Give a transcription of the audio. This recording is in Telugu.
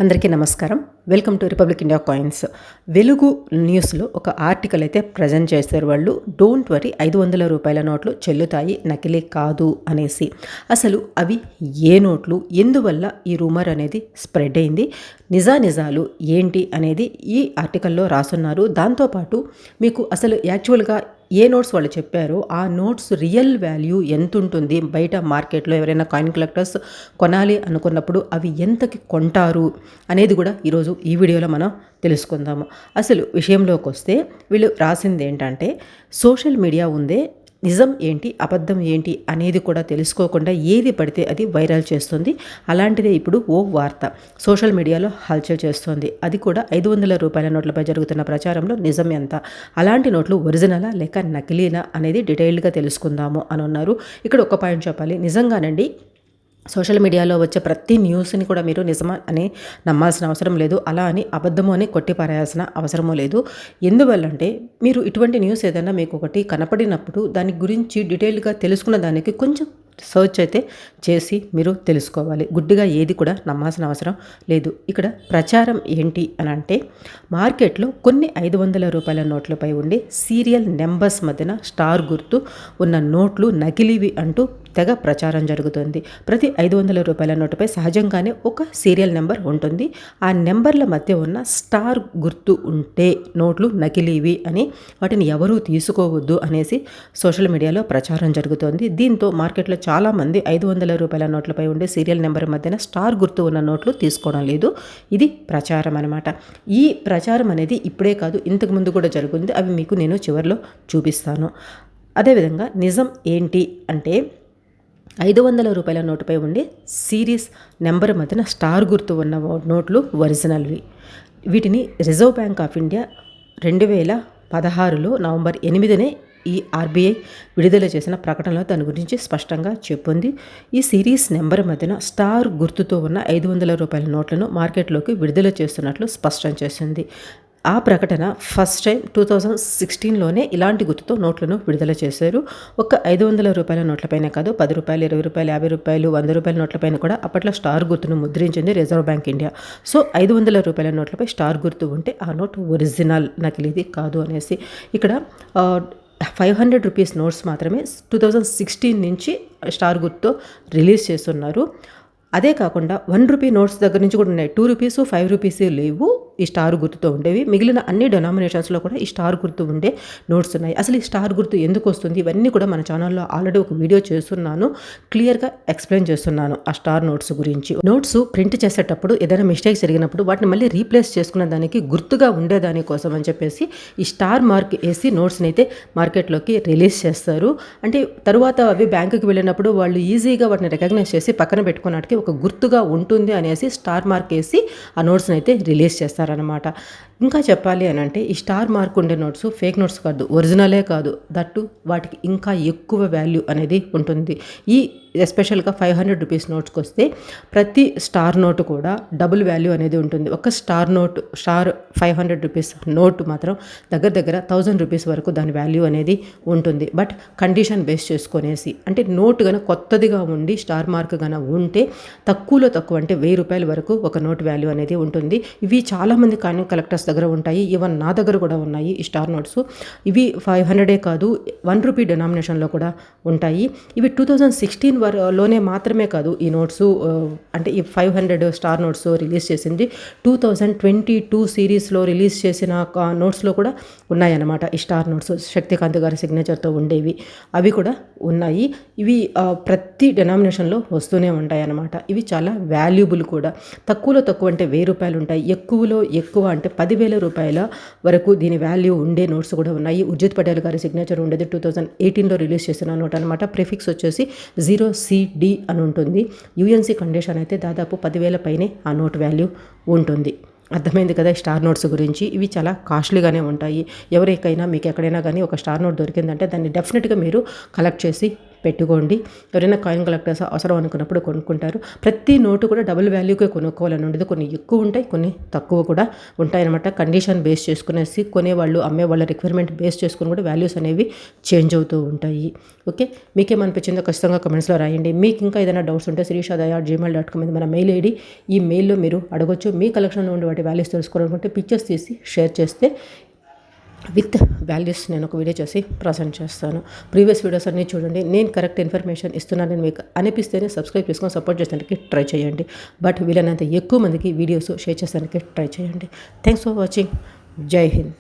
అందరికీ నమస్కారం. Welcome to republic India coins. వెలుగు న్యూస్లో ఒక ఆర్టికల్ అయితే ప్రజెంట్ చేశారు వాళ్ళు. డోంట్ వరీ, 500 రూపాయల నోట్లు చెల్లుతాయి, నకిలీ కాదు అనేసి. అసలు అవి ఏ నోట్లు, ఎందువల్ల ఈ రూమర్ అనేది స్ప్రెడ్ అయింది, నిజాలు ఏంటి అనేది ఈ ఆర్టికల్లో రాసున్నారు. దాంతోపాటు మీకు అసలు యాక్చువల్గా ఏ నోట్స్ వాళ్ళు చెప్పారో ఆ నోట్స్ రియల్ వాల్యూ ఎంత ఉంటుంది, బయట మార్కెట్లో ఎవరైనా కాయిన్ కలెక్టర్స్ కొనాలి అనుకున్నప్పుడు అవి ఎంతకి కొంటారు అనేది కూడా ఈరోజు ఈ వీడియోలో మనం తెలుసుకుందాము. అసలు విషయంలోకి వస్తే వీళ్ళు రాసింది ఏంటంటే, సోషల్ మీడియా ఉందే నిజం ఏంటి అబద్ధం ఏంటి అనేది కూడా తెలుసుకోకుండా ఏది పడితే అది వైరల్ చేస్తుంది. అలాంటిదే ఇప్పుడు ఓ వార్త సోషల్ మీడియాలో హల్చల్ చేస్తుంది. అది కూడా 500 రూపాయల నోట్లపై జరుగుతున్న ప్రచారంలో నిజం ఎంత, అలాంటి నోట్లు ఒరిజినలా లేక నకిలీనా అనేది డీటెయిల్డ్గా తెలుసుకుందాము అని అన్నారు. ఇక్కడ ఒక పాయింట్ చెప్పాలి, నిజంగానండి సోషల్ మీడియాలో వచ్చే ప్రతి న్యూస్ని కూడా మీరు నిజమా అని నమ్మాల్సిన అవసరం లేదు, అలా అని అబద్ధము అని కొట్టిపారేయాల్సిన అవసరమూ లేదు. ఎందువల్లంటే మీరు ఇటువంటి న్యూస్ ఏదైనా మీకు ఒకటి కనపడినప్పుడు దాని గురించి డీటెయిల్గా తెలుసుకున్న దానికి కొంచెం సర్చ్ అయితే చేసి మీరు తెలుసుకోవాలి. గుడ్డిగా ఏది కూడా నమ్మాల్సిన అవసరం లేదు. ఇక్కడ ప్రచారం ఏంటి అని అంటే, మార్కెట్లో కొన్ని 500 రూపాయల నోట్లపై ఉండే సీరియల్ నెంబర్స్ మధ్యన స్టార్ గుర్తు ఉన్న నోట్లు నకిలీవి అంటూ తెగ ప్రచారం జరుగుతుంది. ప్రతి 500 రూపాయల నోటుపై సహజంగానే ఒక సీరియల్ నెంబర్ ఉంటుంది. ఆ నెంబర్ల మధ్య ఉన్న స్టార్ గుర్తు ఉంటే నోట్లు నకిలీవి అని, వాటిని ఎవరూ తీసుకోవద్దు అనేసి సోషల్ మీడియాలో ప్రచారం జరుగుతోంది. దీంతో మార్కెట్లో చాలామంది 500 రూపాయల నోట్లపై ఉండే సీరియల్ నెంబర్ మధ్యన స్టార్ గుర్తు ఉన్న నోట్లు తీసుకోవడం లేదు. ఇది ప్రచారం అనమాట. ఈ ప్రచారం అనేది ఇప్పుడే కాదు, ఇంతకుముందు కూడా జరుగుతుంది. అవి మీకు నేను చివరిలో చూపిస్తాను. అదేవిధంగా నిజం ఏంటి అంటే, 500 రూపాయల నోటుపై ఉండే సిరీస్ నెంబర్ మధ్యన స్టార్ గుర్తు ఉన్న నోట్లు ఒరిజినల్వి. వీటిని రిజర్వ్ బ్యాంక్ ఆఫ్ ఇండియా 2016లో నవంబర్ 8నే ఈ ఆర్బీఐ విడుదల చేసిన ప్రకటనలో దాని గురించి స్పష్టంగా చెప్పింది. ఈ సిరీస్ నెంబర్ మధ్యన స్టార్ గుర్తుతో ఉన్న 500 రూపాయల నోట్లను మార్కెట్లోకి విడుదల చేస్తున్నట్లు స్పష్టం చేసింది. ఆ ప్రకటన ఫస్ట్ టైం 2016లోనే ఇలాంటి గుర్తుతో నోట్లను విడుదల చేశారు. ఒక 500 రూపాయల నోట్లపైనే కాదు, 10 రూపాయలు, 20 రూపాయలు, 50 రూపాయలు, 100 రూపాయల నోట్లపైన కూడా అప్పట్లో స్టార్ గుర్తును ముద్రించింది రిజర్వ్ బ్యాంక్ ఇండియా. సో 500 రూపాయల నోట్లపై స్టార్ గుర్తు ఉంటే ఆ నోట్ ఒరిజినల్, నకిలీది కాదు అనేసి. ఇక్కడ 500 రూపీస్ నోట్స్ మాత్రమే 2016 నుంచి స్టార్ గుర్తుతో రిలీజ్ చేస్తున్నారు. అదే కాకుండా 1 రూపీ నోట్స్ దగ్గర నుంచి కూడా ఉన్నాయి. 2 రూపీస్, 5 రూపీస్ లేవు ఈ స్టార్ గుర్తుతో ఉండేవి. మిగిలిన అన్ని డెనామినేషన్స్లో కూడా ఈ స్టార్ గుర్తు ఉండే నోట్స్ ఉన్నాయి. అసలు ఈ స్టార్ గుర్తు ఎందుకు వస్తుంది, ఇవన్నీ కూడా మన ఛానల్లో ఆల్రెడీ ఒక వీడియో చేస్తున్నాను, క్లియర్గా ఎక్స్ప్లెయిన్ చేస్తున్నాను ఆ స్టార్ నోట్స్ గురించి. నోట్స్ ప్రింట్ చేసేటప్పుడు ఏదైనా మిస్టేక్స్ జరిగినప్పుడు వాటిని మళ్ళీ రీప్లేస్ చేసుకున్న దానికి గుర్తుగా ఉండేదాని కోసం అని చెప్పేసి ఈ స్టార్ మార్క్ వేసి నోట్స్ని అయితే మార్కెట్లోకి రిలీజ్ చేస్తారు. అంటే తరువాత అవి బ్యాంకుకి వెళ్ళినప్పుడు వాళ్ళు ఈజీగా వాటిని రికగ్నైజ్ చేసి పక్కన పెట్టుకున్నట్టుకి ఒక గుర్తుగా ఉంటుంది అనేసి స్టార్ మార్క్ వేసి ఆ నోట్స్ని అయితే రిలీజ్ చేస్తారనమాట. ఇంకా చెప్పాలి అని అంటే, ఈ స్టార్ మార్క్ ఉండే నోట్స్ ఫేక్ నోట్స్ కాదు, ఒరిజినలే కాదు, దట్టు వాటికి ఇంకా ఎక్కువ వాల్యూ అనేది ఉంటుంది. ఈ ఎస్పెషల్గా 500 రూపీస్ నోట్స్కి వస్తే ప్రతి స్టార్ నోటు కూడా డబుల్ వాల్యూ అనేది ఉంటుంది. ఒక స్టార్ 500 రూపీస్ నోటు మాత్రం దగ్గర 1000 రూపీస్ వరకు దాని వాల్యూ అనేది ఉంటుంది. బట్ కండిషన్ బేస్ చేసుకునేసి, అంటే నోటు కనుక కొత్తదిగా ఉండి స్టార్ మార్క్ కనుక ఉంటే తక్కువలో తక్కువ అంటే 1000 రూపాయల వరకు ఒక నోట్ వాల్యూ అనేది ఉంటుంది. ఇవి చాలామంది కాయిన్ కలెక్టర్స్ దగ్గర ఉంటాయి. ఈవెన్ నా దగ్గర కూడా ఉన్నాయి ఈ స్టార్ నోట్స్. ఇవి 500 కాదు, 1 రూపీ డెనామినేషన్లో కూడా ఉంటాయి. ఇవి 2016 లోనే మాత్రమే కాదు ఈ నోట్స్, అంటే ఈ 500 స్టార్ నోట్స్ రిలీజ్ చేసింది 2022 సిరీస్లో రిలీజ్ చేసిన నోట్స్లో కూడా ఉన్నాయన్నమాట ఈ స్టార్ నోట్స్. శక్తికాంత్ గారి సిగ్నేచర్తో ఉండేవి అవి కూడా ఉన్నాయి. ఇవి ప్రతి డెనామినేషన్లో వస్తూనే ఉంటాయి అన్నమాట. ఇవి చాలా వాల్యుబుల్ కూడా. తక్కువలో తక్కువ అంటే 1000 రూపాయలు ఉంటాయి, ఎక్కువలో ఎక్కువ అంటే 10,000 రూపాయల వరకు దీని వాల్యూ ఉండే నోట్స్ కూడా ఉన్నాయి. ఉర్జిత్ పటేల్ గారి సిగ్నేచర్ ఉండేది 2018లో రిలీజ్ చేసిన నోట్ అనమాట. ప్రిఫిక్స్ వచ్చేసి 0CD అని ఉంటుంది. యూఎన్సీ కండిషన్ అయితే దాదాపు 10,000 పైనే ఆ నోట్ వాల్యూ ఉంటుంది. అర్థమైంది కదా స్టార్ నోట్స్ గురించి. ఇవి చాలా కాస్ట్లీగానే ఉంటాయి. ఎవరికైనా మీకు ఎక్కడైనా కానీ ఒక స్టార్ నోట్ దొరికిందంటే దాన్ని డెఫినెట్గా మీరు కలెక్ట్ చేసి పెట్టుకోండి. ఎవరైనా కాయిన్ కలెక్టర్స్ అవసరం అనుకున్నప్పుడు కొనుక్కుంటారు. ప్రతి నోటు కూడా డబుల్ వాల్యూకే కొనుక్కోవాలని ఉండదు. కొన్ని ఎక్కువ ఉంటాయి, కొన్ని తక్కువ కూడా ఉంటాయన్నమాట. కండిషన్ బేస్ చేసుకునేసి కొనేవాళ్ళు అమ్మేవాళ్ళ రిక్వైర్మెంట్ బేస్ చేసుకుని కూడా వాల్యూస్ అనేవి చేంజ్ అవుతూ ఉంటాయి. ఓకే, మీకేమనిపించిందో ఖచ్చితంగా కమెంట్స్లో రాయండి. మీకు ఇంకా ఏదైనా డౌట్స్ ఉంటే శిరీషాదయ@gmail.com ఇది మన మెయిల్ ఐడి. ఈ మెయిల్లో మీరు అడగొచ్చు. మీ కలెక్షన్లో ఉండే వాటి వాల్యూస్ తెలుసుకోవాలనుకుంటే పిక్చర్స్ తీసి షేర్ చేస్తే విత్ వాల్యూస్ నేను ఒక వీడియో చేసి ప్రజెంట్ చేస్తాను. ప్రీవియస్ వీడియోస్ అన్నీ చూడండి. నేను కరెక్ట్ ఇన్ఫర్మేషన్ ఇస్తున్నానని మీకు అనిపిస్తేనే సబ్స్క్రైబ్ చేసుకొని సపోర్ట్ చేసేందుకు ట్రై చేయండి. బట్ వీలైనంత ఎక్కువ మందికి వీడియోస్ షేర్ చేసేందుకు ట్రై చేయండి. Thanks for watching. జై హింద్.